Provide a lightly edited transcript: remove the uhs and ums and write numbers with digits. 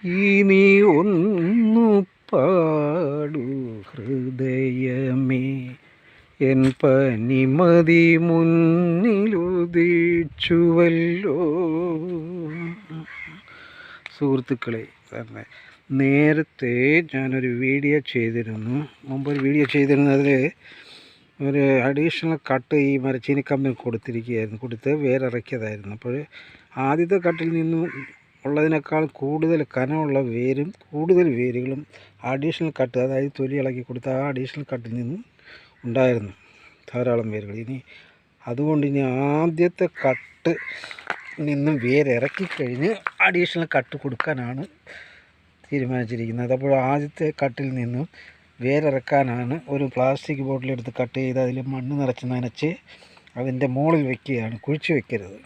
ഇനി ഒന്നു പാടു ഹൃദയമേ, എൻ പനിമതി മുന്നിലുദിച്ചുവല്ലോ. സുഹൃത്തുക്കളെ, നേരത്തെ ഞാനൊരു വീഡിയോ ചെയ്തിരുന്നു. മുമ്പൊരു വീഡിയോ ചെയ്തിരുന്നതിൽ ഒരു അഡീഷണൽ കട്ട് ഈ മരച്ചീനിക്കമ്പിൽ കൊടുത്ത് വേറെ ഇറക്കിയതായിരുന്നു. അപ്പോൾ ആദ്യത്തെ കട്ടിൽ നിന്നും ഉള്ളതിനേക്കാൾ കൂടുതൽ കനമുള്ള കൂടുതൽ വേരുകളും അഡീഷണൽ കട്ട്, അതായത് തൊലി ഇളക്കി കൊടുത്ത ആ അഡീഷണൽ കട്ടിൽ നിന്നും ഉണ്ടായിരുന്നു ധാരാളം വേരുകൾ. അതുകൊണ്ട് ഇനി ആദ്യത്തെ കട്ട് നിന്നും വേരിറക്കിക്കഴിഞ്ഞ് അഡീഷണൽ കട്ട് കൊടുക്കാനാണ് തീരുമാനിച്ചിരിക്കുന്നത്. അപ്പോൾ ആദ്യത്തെ കട്ടിൽ നിന്നും വേരിറക്കാനാണ് ഒരു പ്ലാസ്റ്റിക് ബോട്ടിലെടുത്ത് കട്ട് ചെയ്ത് അതിൽ മണ്ണ് നിറച്ച് നനച്ച് അതിൻ്റെ മുകളിൽ വയ്ക്കുകയാണ്. കുഴിച്ച് വയ്ക്കരുത്.